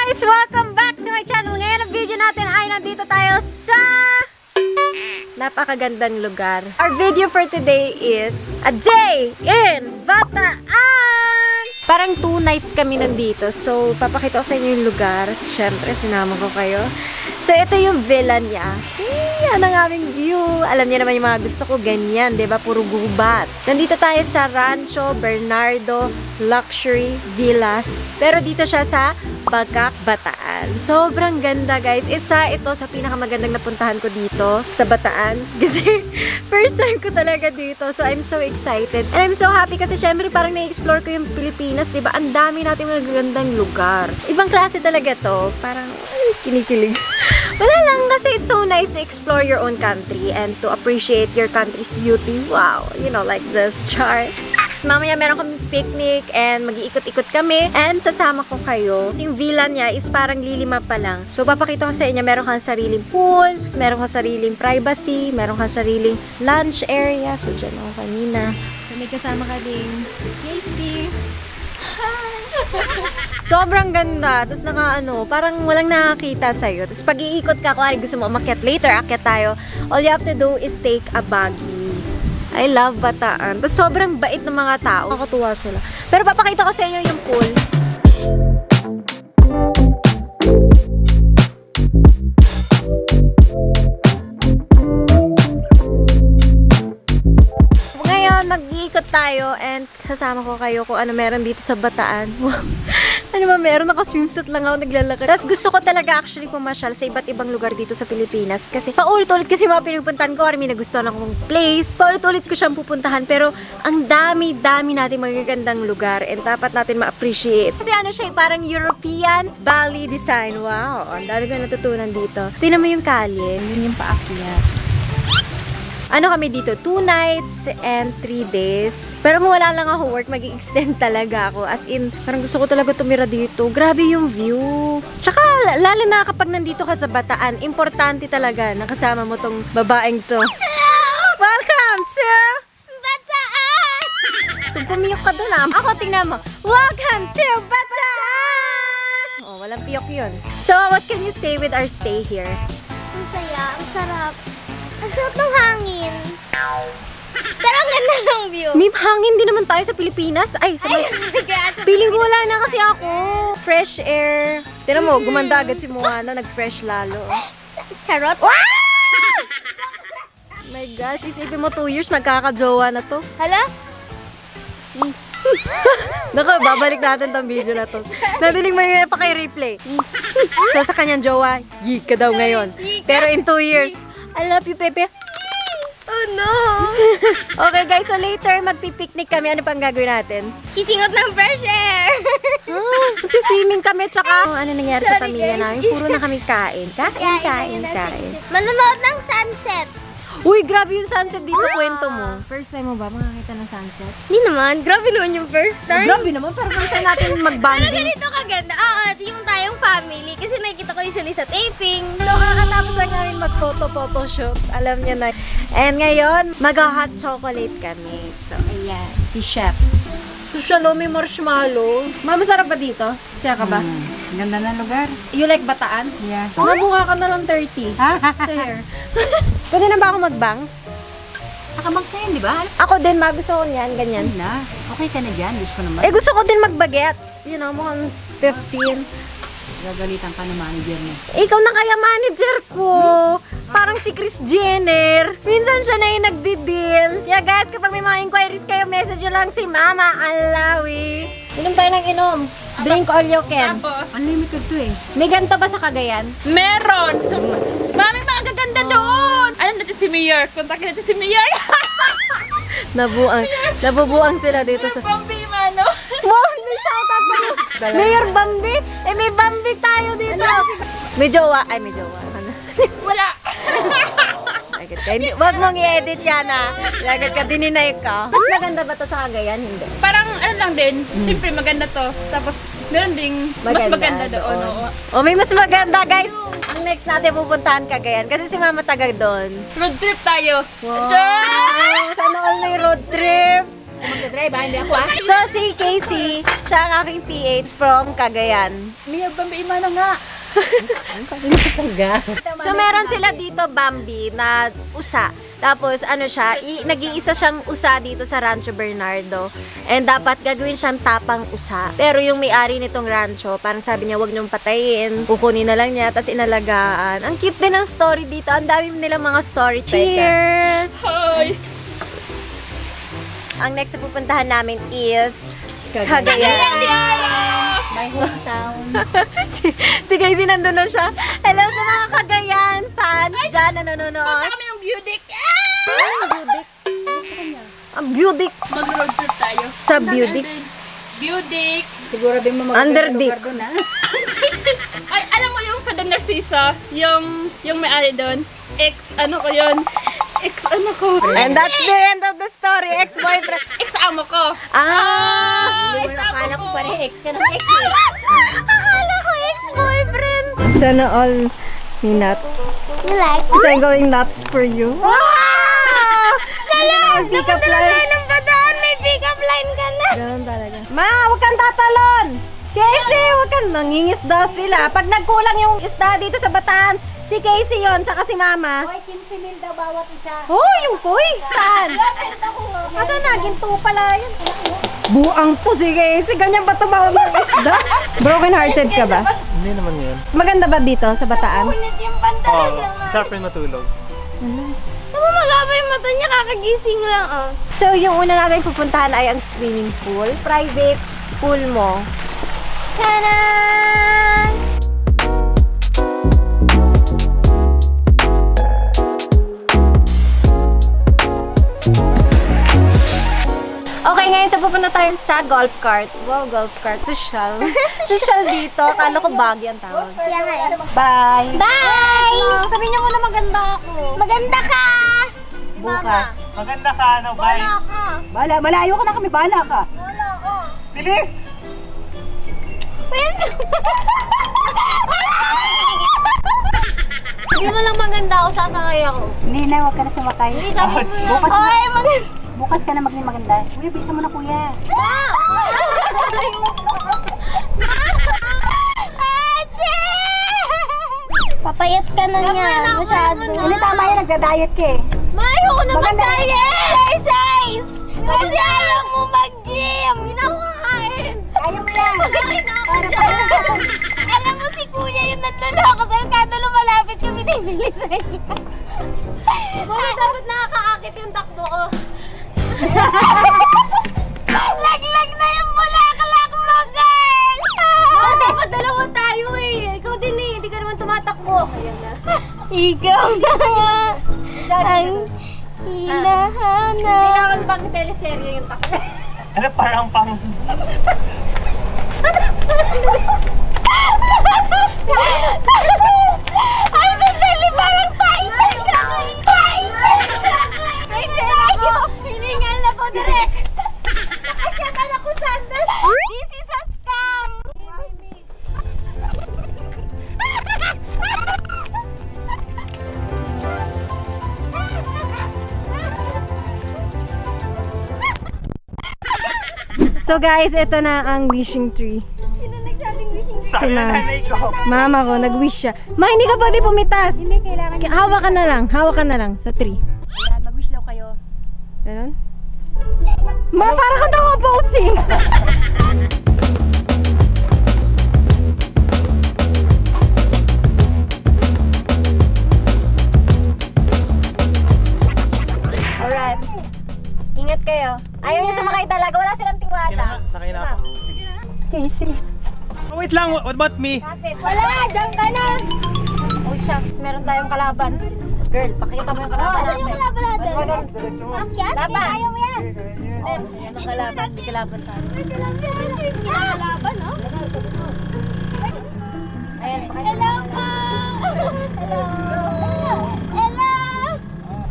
guys! Welcome back to my channel. Ngayon ang video natin ay nandito tayo sa napakagandang lugar. Our video for today is a day in Bataan! Parang 2 nights kami nandito. So, papakita ko sa inyo yung lugar. Siyempre, sinama ko kayo. So, ito yung villa niya. Yan ang aming view. Alam niya naman yung mga gusto ko. Ganyan, diba? Puro gubat. Nandito tayo sa Rancho Bernardo Luxury Villas. Pero dito siya sa Bagac, Bataan. Sobrang ganda, guys. Ito sa pinakamagandang napuntahan ko dito sa Bataan. Kasi, first time ko talaga dito. So, I'm so excited. And I'm so happy kasi syempre parang na-explore ko yung Pilipinas. Diba? Ang dami natin mga gandang lugar. Ibang klase talaga to. Parang, kinikilig. Wala lang kasi it's so nice to explore your own country and to appreciate your country's beauty. Wow, you know, like this chart. Mamaya meron kami picnic and mag-iikot-ikot kami and sasama ko kayo. Yung villa niya is parang lilima pa lang. So papakita ko sa inyo, meron kang sariling pool, meron kang sariling privacy, meron kang sariling lunch area. So dyan ako kanina. So may kasama ka din Casey. Sobrang ganda. Tapos parang walang nakakita sa'yo. Tapos pag iikot ka, kung gusto mo umakyat later, akyat tayo, all you have to do is take a buggy. I love Bataan. Tapos sobrang bait ng mga tao. Nakakatuwa sila. Pero papakita ko sa inyo yung pool. Mag-iikot tayo and sasama ko kayo kung ano meron dito sa Bataan. Wow. Ano ba meron? Naka-swimsuit lang ako naglalakad. Tapos gusto ko talaga actually pumasyal sa iba't ibang lugar dito sa Pilipinas. Kasi paulit-ulit kasi mga pinupuntahan ko. May nagustuhan akong place. Paulit-ulit ko siyang pupuntahan. Pero ang dami-dami natin magagandang lugar and dapat natin ma-appreciate. Kasi ano siya, parang European Bali design. Wow, ang dami ko natutunan dito. Tingnan mo yung kalye. Yun yung paakyat. Ano kami dito? 2 nights and 3 days. Pero kung wala lang ako work, mag-i-extend talaga ako. As in, parang gusto ko talaga tumira dito. Grabe yung view. Tsaka, lalo na kapag nandito ka sa Bataan, importante talaga na kasama mo tong babaeng to. Hello! Welcome to Bataan! Kung pumiyok ka doon ako tingnan mo. Welcome to Bataan! Oh, walang piyok yun. So, what can you say with our stay here? Ang saya, ang sarap. Ang sarap ng hangin. Pero ang ganda ng view. May hangin din naman tayo sa Pilipinas. Ay, sa feeling ko wala na kasi ako. Fresh air. Tira mo, gumanda agad si Moana. Nag-fresh lalo. Charot. Wow! Oh my gosh, isipin mo 2 years magkakajowa na to. Hala? Naku, babalik natin tong video na to. Nadinig mo yung paki-replay. So sa kanyang jowa, yi ka daw ngayon. Pero in 2 years, I love you, Pepe. Oh no! Okay guys, so later magpipiknik kami. Ano pang gagawin natin? Sisingot ng fresh air! Swimming kami, tsaka ano nangyari sa Sorry, pamilya guys. namin? Puro na kami kain. Kain. Manonood ng sunset. Uy, grabe yung sunset dito. Kwento mo. First time mo ba makakita ng sunset? Hindi naman. Grabe naman yung first time. Grabe naman. Pero first time natin Pero mag-bonding. ganito kaganda. Oo, yung tayong family. Kasi nakikita ko usually sa taping. So, kakatapos lang namin mag-photo shoot. Alam niya na. And ngayon, mag-hot chocolate kami. So, ayan. Si Chef. So, may marshmallow. Masarap ba dito? Siya ka ba? Ganda ng lugar. You like Bataan? Yeah. Mabuka ka na lang 30. Sa hair. Pwede na ba ako mag-bangs? Nakamagsayan, di ba? Ako din, gusto ko niyan, ganyan. Ay na. Okay ka na dyan. Gusto ko naman. Eh, gusto ko din mag-bagets. You know, mukhang 15. Gagalitan ka ng manager niya. Ikaw na kaya manager ko. Parang si Kris Jenner. Minsan siya na yung nagdi-deal. Yeah guys, kapag may mga inquiries kayo, message nyo lang si Mama Alawi. Inom tayo ng inom. Drink all you can. Unlimited to eh. May ganito ba sa Cagayan? Meron! Mami, mga gaganda doon! Ano natin si Mayor? Kontakin natin si Mayor! Nabubuang sila dito sa... Bambi, mano! Wow! May shoutout pa yun! Mayor Bambi! Eh, may Bambi tayo dito! May jowa. Ay, may jowa. Wala! Wag mong i-edit yan Lagad ka, dininay ka. Mas maganda ba to sa Cagayan? Hindi. Parang ano lang din, siyempre maganda to. Tapos meron ding mas maganda doon. Oo. May mas maganda guys. Ang next natin pupuntahan Cagayan. Kasi si Mama taga doon. Road trip tayo. Wow! Sana all na yung road trip. Magdadrive ha, hindi ako ha. So, si Casey, siya ang aking PH from Cagayan. May imana nga. So, meron sila dito, Bambi, na usa. Tapos, ano siya, nag-iisa siyang usa dito sa Rancho Bernardo. And dapat gagawin siyang tapang usa. Pero yung may-ari nitong rancho, parang sabi niya, wag niyong patayin. Kukunin na lang niya, tapos inalagaan. Ang cute din ng story dito. Ang dami nilang mga story. Cheers! Hi! Ang next na pupuntahan namin is Cagayan. My hometown. si Casey nandun na siya. Hello sa mga Cagayan fans dyan na nanonood. Punta kami ng Budik. Ang Budik. Mag-road trip tayo. Sa Budik. Budik. Siguro din mo Underdick. lugar doon ha. Ay, alam mo yung sa Don Narcisa, yung may-ari doon, ano ko yun? Ano ko? And that's the end of the story. Ex-boyfriend. Amo ko. Akala ko pa rin ex ka ng ex. Akala ko ex-boyfriend. Sana all me nuts. You like? Kasi I'm going nuts for you. Wow! Dala! Pick up Napunta na line. tayo ng bataan. May pick up line ka na. Ganun talaga. Ma, huwag kang tatalon! Casey, huwag kang nangingisda sila. Pag nagkulang yung isda dito sa Bataan, si Casey yon, tsaka si Mama. Hoy, 15 mil daw bawat isa. Oh, yung kuy! Saan? Asa na? Ginto pala yun. Buang po si Casey. Ganyan ba tumawag ng isda? Broken hearted ka ba? Hindi naman yun. Maganda ba dito sa Bataan? Punit yung pantalon Oo, lang. sarap rin matulog. Tama magaba yung mata niya. Kakagising lang oh. So, yung una natin pupuntahan ay ang swimming pool. Private pool mo. Taran! Okay, ngayon sa pupunta tayo sa golf cart. Wow, golf cart. Social. Social dito. Akala ko bagay ang tawag. Bye! Bye! Sabihin niyo muna maganda ako. Maganda ka! Bukas. Maganda ka, ano, bye. Bala, malayo ka na kami, bala ka. Bilis! Sabihin mo lang maganda ako, sasakay ako. Hindi na, huwag ka na sumakay. Bukas, Oy, maganda! bukas ka na maging maganda. Kuya, bisa mo na kuya. Ate! Papayat ka na niya. Masyado. Hindi, tama yan, nagda-diet ka eh. Mayo ko na Maganda. Diet! Exercise! Kasi ayaw mo mag-gym! Hindi na ako kakain. Ayaw mo yan. Alam mo si kuya yung nanloloko sa'yo kada lumalapit kami binibili sa kanya. Bakit dapat nakakaakit yung takbo ko? Laglag na yung bulaklak mo, girl! Dapat dalawa tayo eh. Ikaw din eh. Hindi ka naman tumatakbo. Ayan na. Ikaw na ang hinahanap. Kailangan bang teleserye yung takbo? Ano, parang pang... Ay, sandali, parang Titan ka! Hiningal na po direct. Nakasya ka na ko sandal. This is a scam! So guys, ito na ang wishing tree. Sino nagsabing wishing tree? Sabi na nanay ko. Mama ko, nag-wish siya. Ma, hindi ka pwede pumitas. Hindi, kailangan niya. Hawak ka na lang sa tree. Yan, mag-wish daw kayo. Ganon? Ma, parang ka daw posing. Alright. Ingat kayo. Ayaw niya sumakay talaga. Wala silang tiwala. Sakay na ako. Casey. Oh, wait lang, what about me? Wala! Diyan ka na! Oh shucks, meron tayong kalaban. Girl, pakita mo yung kalaban Ano natin. yung kalaban natin? Mas maganda. Akyat? Laban. Ayaw mo yan! Yan ang kalaban. May kalaban tayo. Kinakalaban, no? Ayan, pakita Hello mo. po! Hello! Hello!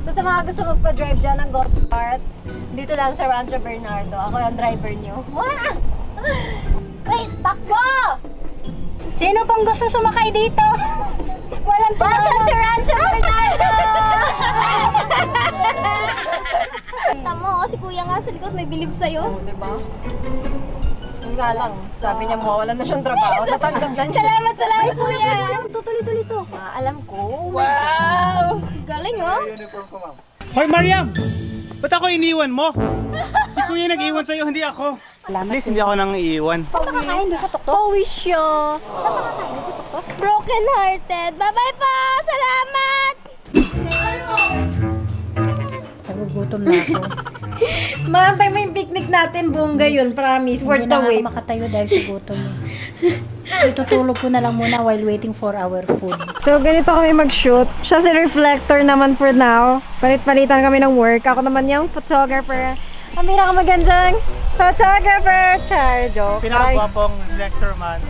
So sa mga gusto magpa-drive dyan ng golf cart, dito lang sa Rancho Bernardo. Ako yung driver nyo. Wait, Takbo! Sino pong gusto sumakay dito? Walang Welcome to Rancho Bernardo! Tama, si kuya nga sa likod may bilib sa'yo. Diba? Yung nga lang, sabi niya mawawalan na siyang trabaho. Natanggal siya. Salamat, kuya. Tuloy-tuloy to. Alam ko. Wow! Galing, oh. Hoy, Mariam! Ba't ako iniwan mo? Si Kuya nag-iwan sa'yo, hindi ako. At least hindi ako nang iiwan. Pawis siya. Broken hearted. Bye-bye po. Salamat. Nagugutom na ako. Maantay mo yung picnic natin, bongga yun. Promise, worth Hindi the na wait. ako makatayo dahil sa gutom. Itutulog ko na lang muna while waiting for our food. So, ganito kami mag-shoot. Siya si reflector naman for now. Palit-palitan kami ng work. Ako naman yung photographer. Ang magandang photographer. Char, joke. Pinakagwapong lecture man.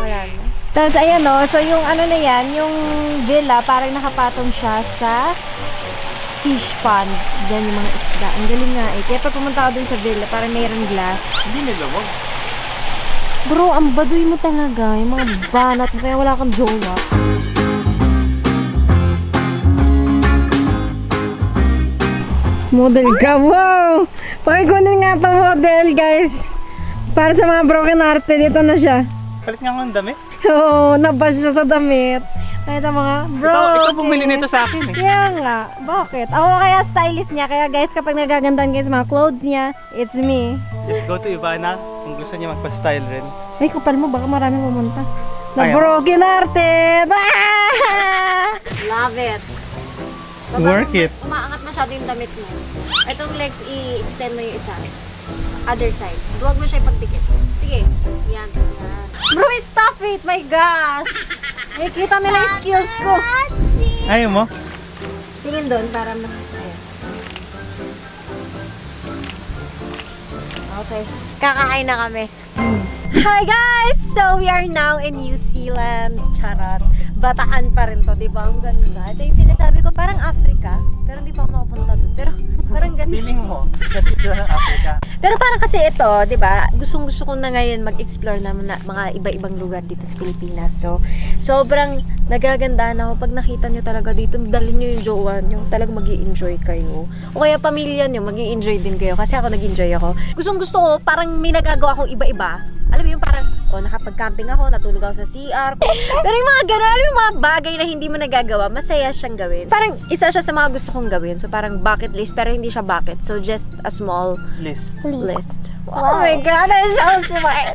Ayan. Tapos, ayan o. So, yung ano na yan, yung villa, parang nakapatong siya sa fish pond. Diyan yung mga isda. Ang galing nga eh. Kaya pag pumunta ako dun sa villa, parang mayroong glass. Hindi nilawag. Bro, ang baduy mo talaga. Yung mga banat mo, kaya wala kang jowa. Model ka, wow! Pakikunin nga ito model, guys. Para sa mga broken hearted, dito na siya. Kalit nga ang damit. Oo, nabash siya sa damit. Kaya ito mga bro. Ikaw bumili nito sa akin eh. Kaya nga, bakit? Ako kaya stylist niya. Kaya guys, kapag nagagandahan kayo sa mga clothes niya, it's me. Just go to Ivana kung gusto niya magpa-style rin. Ay, kapal mo, baka marami pumunta. Na Ayaw. broken hearted! Ah! Love it! Work it. Umaangat masyado yung damit mo. Itong legs, i-extend mo yung isa. Other side. Huwag mo siya ipagdikit. Sige. Yan. Yan. Bro, stop it! My gosh! Ay, kita nila yung skills ko. Ayaw mo? Tingin doon para mas... Ayan. Okay. Kakain na kami. Hi guys! So, we are now in New Zealand. Charot. Bataan pa rin to, di ba? Ang ganda. Ito yung sinasabi ko, parang Africa. Pero hindi pa ako makapunta doon. Pero parang ganda. Feeling mo, dito ng Africa. Pero parang kasi ito, di ba? Gustong-gusto ko na ngayon mag-explore na mga iba-ibang lugar dito sa Pilipinas. So, sobrang nagagandahan ako. Pag nakita nyo talaga dito, dalhin nyo yung jowa nyo. Talagang mag-i-enjoy kayo. O kaya pamilya nyo, mag-i-enjoy din kayo. Kasi ako nag-enjoy ako. Gustong-gusto ko, parang may nagagawa akong iba-iba. Alam mo yung parang, nakapag-camping ako, natulog ako sa CR. Pero yung mga gano'n, alam mo yung mga bagay na hindi mo nagagawa, masaya siyang gawin. Parang isa siya sa mga gusto kong gawin. So parang bucket list, pero hindi siya bucket. So just a small List. list. Oh my god, that's so smart.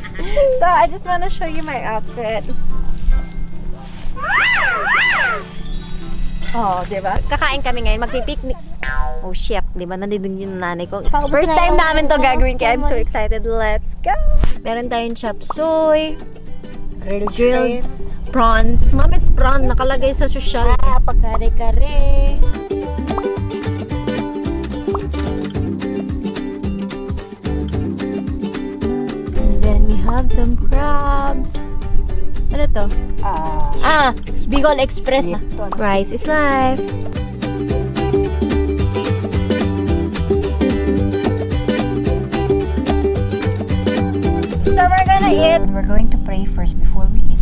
So I just wanna show you my outfit. Oh, diba? Kakain kami ngayon, magpipiknik. Oh shit, diba? Nandito yung nanay ko. First time namin to gagawin, kaya I'm so excited. Let's go! Meron tayong chop suey, grilled prawns. Mom, it's prawn. Nakalagay sa social. Pagkare-kare. And then we have some crabs. Ano to? Bicol Express na. Rice is life. So we're gonna eat. We're going to pray first before we eat.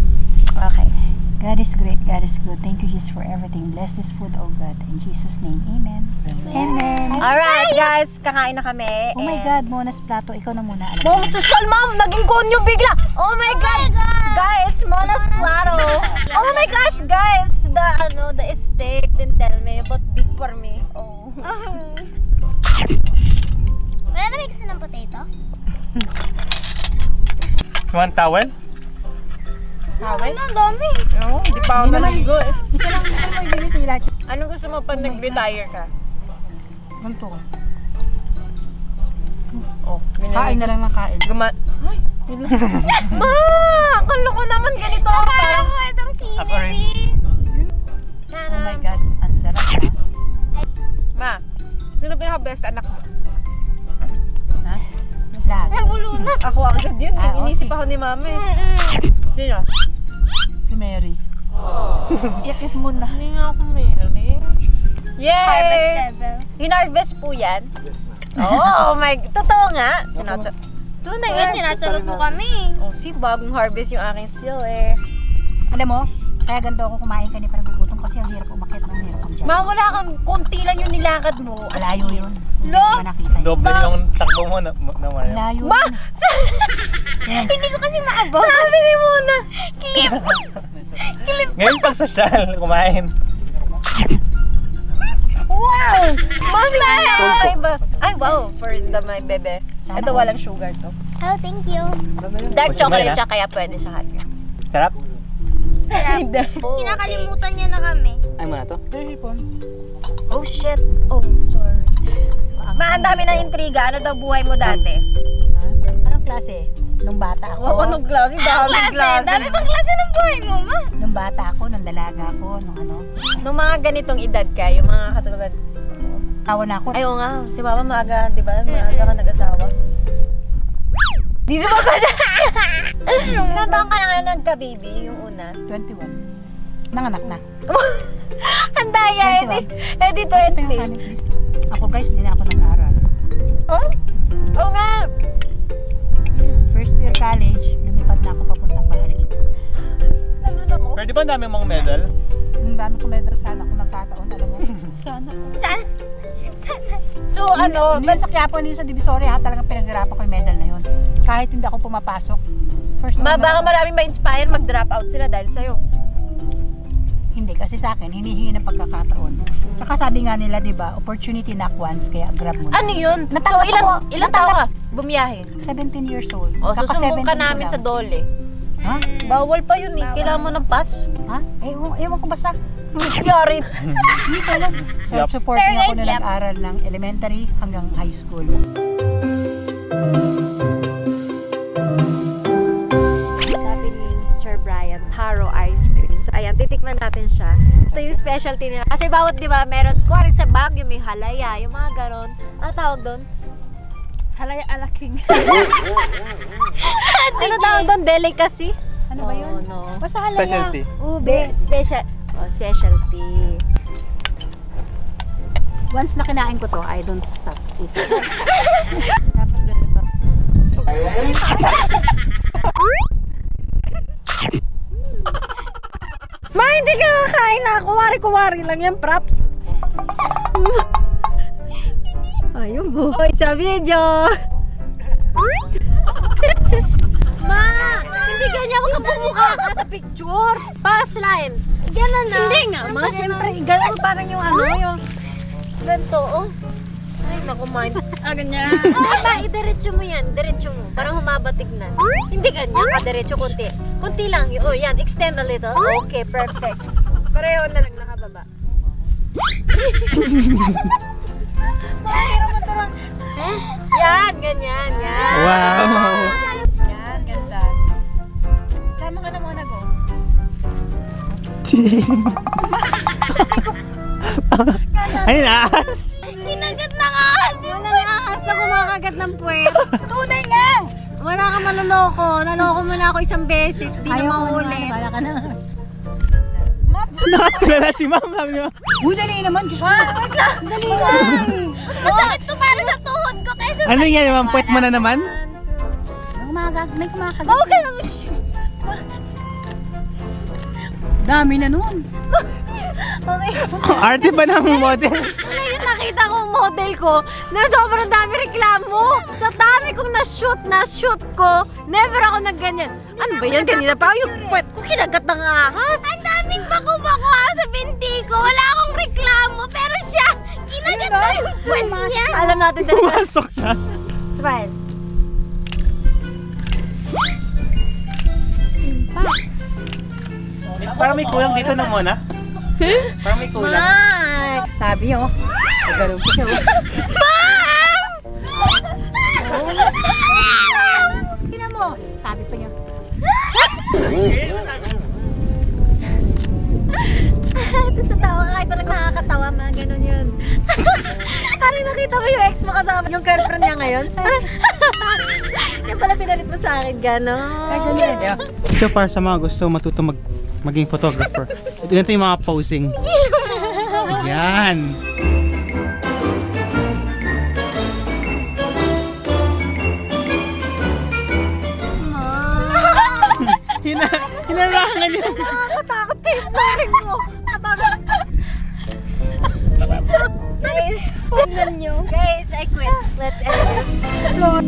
Okay. God is great, God is good. Thank you, Jesus, for everything. Bless this food, oh God. In Jesus' name, amen. Amen. Alright guys, kakain na kami. Oh my God, Mona's plato. Ikaw na muna. Alam Mom, social mom! Naging konyo bigla! Oh my God! Guys, Mona's plato! Oh my gosh, guys! The steak didn't tell me, but big for me. Oh. Wala na may gusto ng potato? You want towel? Tawel? Ang dami. Oo, hindi pa ako naligo eh. Isa lang mo ibigay sa ilan. Anong gusto mo pag nag-retire ka? Ganito ko. Oh, Kain na lang ng kain. Ay! Ma! Akala ko naman ganito. Parang ko itong Ako rin. scenery. Oh my God, ang sarap ha. Ma, sino pinaka-best anak mo? Ha? Lahat. Nabulunat. Ako agad yun. Inisip okay. ako ni mama eh. Sino? Si Mary. Yakit mo na. Hindi nga ako meron. Yay! Harvest level. Hinarvest po yan? Oh my, totoo nga. Tunay Yun, tinatulog mo kami. Oh, see, bagong harvest yung aking seal eh. Alam mo, kaya ganito ako kumain kanina para nagugutom kasi ang hirap umakyat ng hirap ang dyan. Wala kang konti lang yung nilakad mo. Malayo yun. Lo! Hindi ko nakita yun. Doble yung takbo mo na Mariam. Malayo Ma! yun. Hindi ko kasi maabot. Sabi ni Mona. Clip. Ngayon pag social, kumain. Wow! Mas Tulpo. iba. Ay, wow. For the my bebe. Ito walang sugar to. Oh, thank you. Dark Gusto mo chocolate yan, siya, kaya pwede sa kanya. Sarap? Hindi. Kinakalimutan niya na kami. Ay mo na to? Oh, shit. Oh, sorry. Ma, ang dami ng intriga. Ano daw buhay mo dati? Ha? Anong klase? Nung bata ako. Oo, anong klase? Daming klase. Dami pang klase ng buhay mo, ma. Nung bata ako, nung dalaga ako, nung ano. Nung mga ganitong edad ka, yung mga katulad. Tawa na ako. Ay, oo nga. Si mama maaga, di ba? Maaga ka nag-asawa. Di sumagot na! Ilang taon ka na nga nagka-baby, yung una? 21. Nanganak na. Ang daya, edi 20. Ako guys, hindi na ako nag-aral. Oh? Oo nga! First year college, lumipad na ako papuntang Bahrain. Ganun ako. Pero di ba ang dami mong medal? Ang dami ko medal sana kung nagkataon, alam mo. Sana. Saan? So, ano, Hindi sa Quiapo, hindi sa Divisoria, ha, talagang pinaghirapan ko yung medal na yun. Kahit hindi ako pumapasok. First baka maraming ma-inspire, mag-drop out sila dahil sa'yo. Hindi, kasi sa akin, hinihingi ng pagkakataon. Saka sabi nga nila, di ba, opportunity knock once, kaya grab mo na. Ano yun? So, Natanggap ilang ako. taon ka? Bumiyahe. 17 years old. O, susumbong ka 17 namin lang. sa dole. Ha? Bawal pa yun eh. Kailangan mo ng pass. Ha? Ewan ko basta. Yari. Hindi ko alam. Self-supporting Pero ako guys, na yep. nag-aral ng elementary hanggang high school. Sabi ni Sir Brian, taro ice cream. So, ayan, titikman natin siya. Ito yung specialty nila. Kasi bawat, di ba, meron, kuwari sa Baguio, may halaya, yung mga ganon. Ano tawag doon? Halaya alaking. Ano tawag doon? Delicacy? Ano ba yun? No. Basta halaya. Specialty. Ube. Specialty. Once na kinain ko to, I don't stop eating. Dapat ganito. Ma, hindi ka kakain na. Kuwari-kuwari lang yan, props. Ayun mo. Oy, sa video. Ma, hindi ganyan ako kapumukha ka sa picture. Pass line. Ganun na. Hindi nga, ma. Siyempre, ganun parang yung ano, yung ganito, oh. Ay, naku, mind. Ganyan. Ba, idiretso mo yan. Diretso mo. Parang humabatig na. Hindi ganyan ka, diretso konti. Konti lang. Oh, yan. Extend a little. Okay, perfect. Pareho na lang nakababa. Mahirap mo turang. Yan, ganyan. Yan. Wow! Yan, ganda. Sama ka na muna, go. Ay, naas! Kinagat na nga kasi. Wala na ahas na kumakagat ng puwet. Tunay nga! Wala ka maluloko. Naloko mo na ako isang beses. Di na maulit. Wala ka na. Nakatulala si ma'am. Sabi niyo, Uy, dali naman. Diyos ko. Dali lang. Mas masakit to para sa tuhod ko kaysa ano yan, ma'am? Puwet mo na naman? May kumakagat. Okay lang. Dami na nun. Okay. Arte pa ng model. Wala yung nakita kong model ko na sobrang dami reklamo. Sa dami kong na-shoot ko, never ako nagganyan. Ano ba yan? Kanina pa yung puwet ko kinagat ng ahas. ang daming bako-bako sa binti ko. Wala akong reklamo. Pero siya, kinagat na yung puwet niya. Alam natin dahil. Pumasok na. Smile. Parang may kulang dito na muna. Parang may kulang. Mike! Sabi yun. Nagkaroon ko siya. Tingnan mo. Sabi pa niya. Tapos natawa ka kahit walang nakakatawa, mga ganun yun. Parang nakita mo yung ex mo kasama yung girlfriend niya ngayon. Yan pala pinalit mo sa akin, gano'n. Ay, ganyan. Ito para sa mga gusto matuto maging photographer. Ito yung mga posing. Yan. Hinarangan niya. Nakakatakot kayo, paring mo. Kapag yun.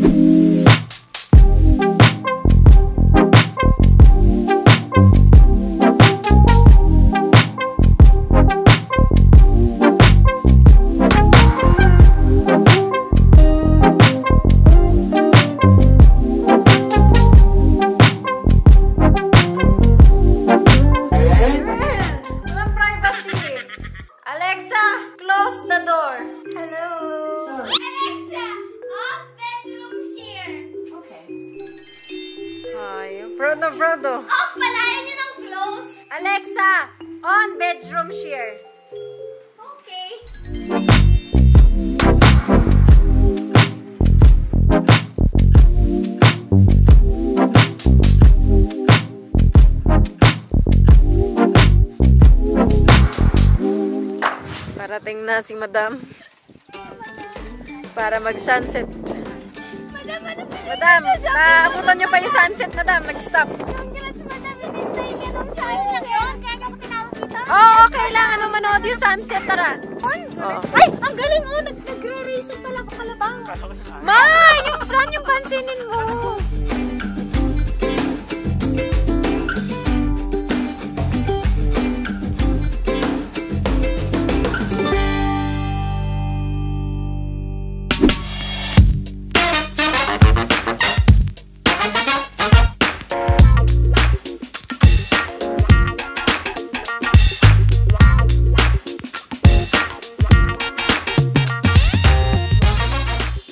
Walang privacy. Alexa, close the door. Hello. Alexa, off bedroom share. Ay, Brodo. Off pala, yun yun ang close. Alexa, on bedroom share. Okay. Parating na si Madam para mag-sunset. Madam, naabutan niyo pa yung sunset, Madam. Nag-stop. Congrats, madam. Hinintay niya nung saan lang yun. Kaya ako tinawag dito. Oo, okay lang. Ano manood yung sunset, tara. Ay, ang galing oh. Nagre-racing pala ako kalabang. Ma, yung sun yung pansinin mo.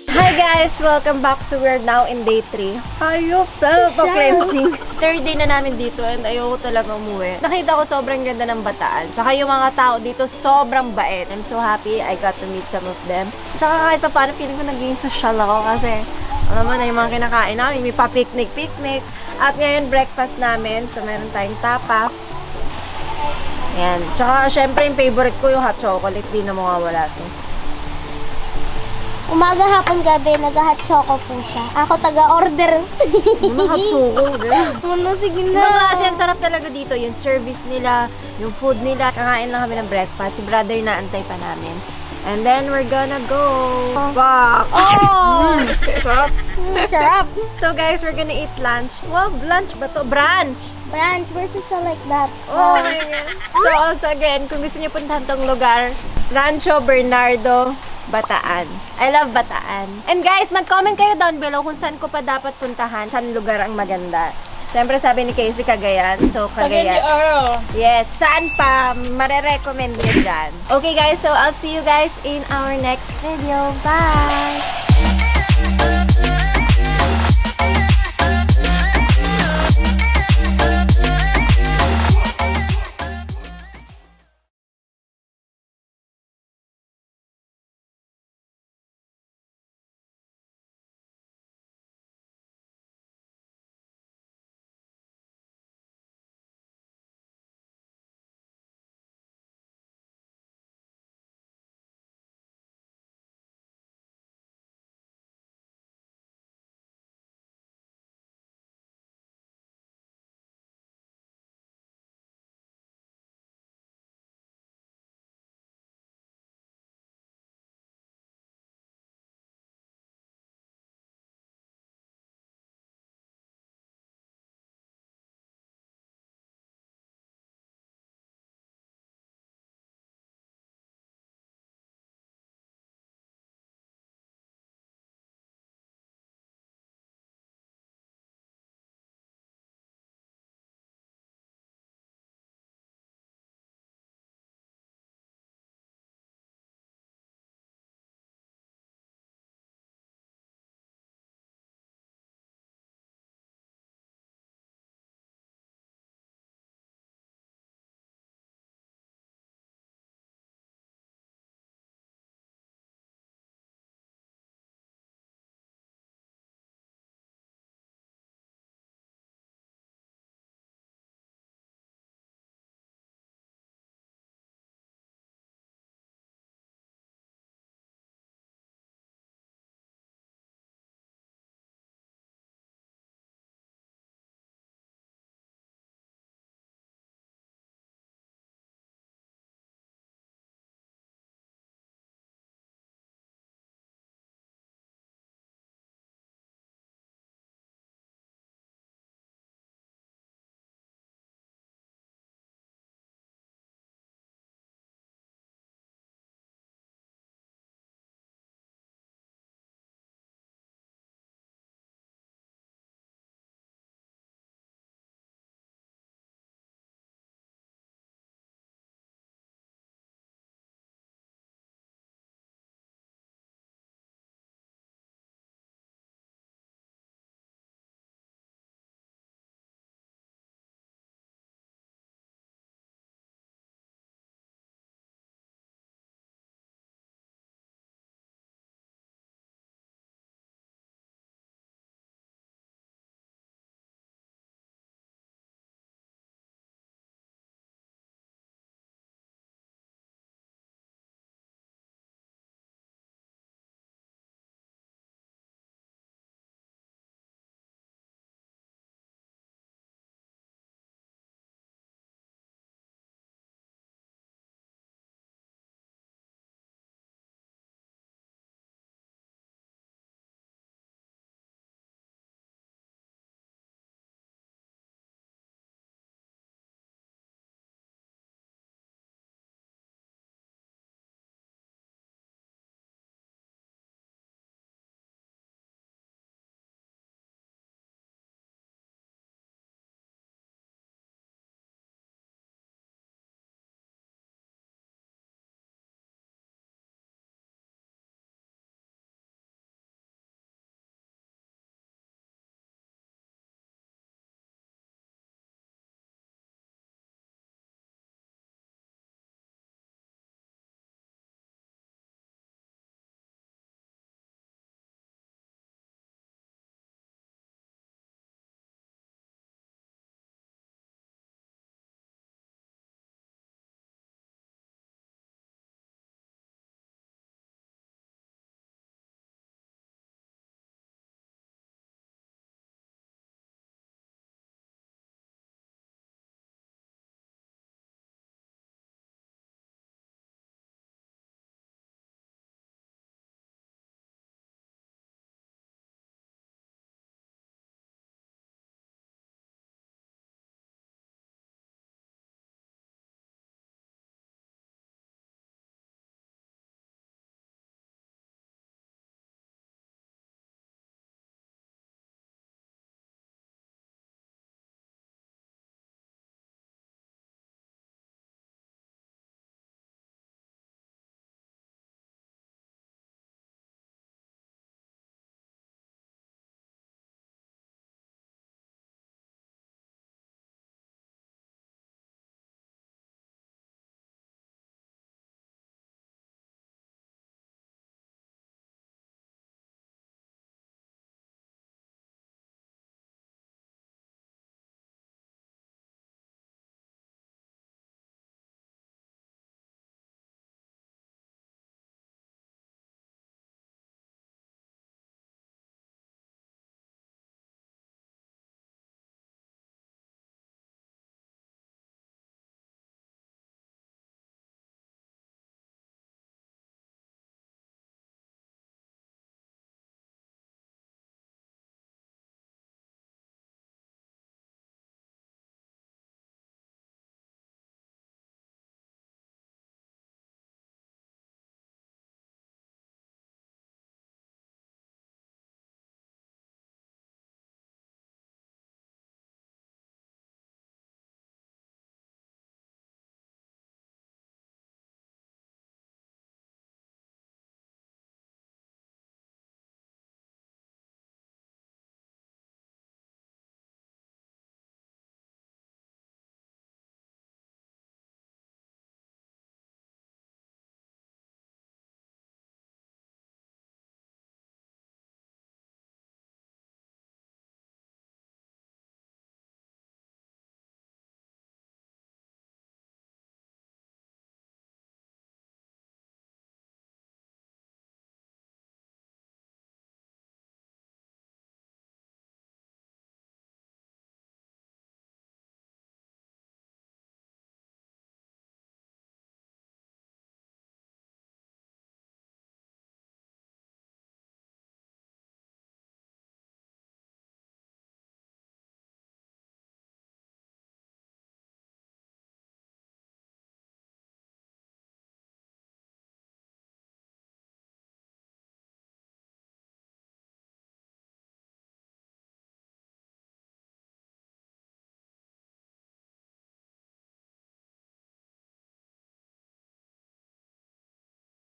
Hi guys! Welcome back. So we're now in day 3. Ayok! Cleansing. Third day na namin dito and ayoko talaga umuwi. Nakita ko sobrang ganda ng Bataan. Tsaka yung mga tao dito sobrang bait. I'm so happy I got to meet some of them. Tsaka kahit pa paano feeling ko naging social ako kasi alam mo na yung mga kinakain namin. May pa-picnic. At ngayon breakfast namin. So meron tayong tapa. Ayan. Tsaka syempre yung favorite ko yung hot chocolate. Di na mawawala to. Umaga, hapon, gabi, nag-hot choco po siya. Ako taga-order. Hot choco, Ano, sige No, na. kasi ang sarap talaga dito. Yung service nila, yung food nila. Kakain lang kami ng breakfast. Si brother na antay pa namin. And then, we're gonna go back. Oh! Sarap. Sarap. So guys, we're gonna eat lunch. Wow, lunch ba to? Brunch! Branch versus like that. Oh my God. So also again, kung gusto niyo puntahan tong lugar, Rancho Bernardo, Bataan. I love Bataan. And guys, mag-comment kayo down below kung saan ko pa dapat puntahan, saan lugar ang maganda. Siyempre sabi ni Casey, Cagayan. So, Cagayan. Yes, saan pa mare-recommend nyo dyan. Okay guys, so I'll see you guys in our next video. Bye!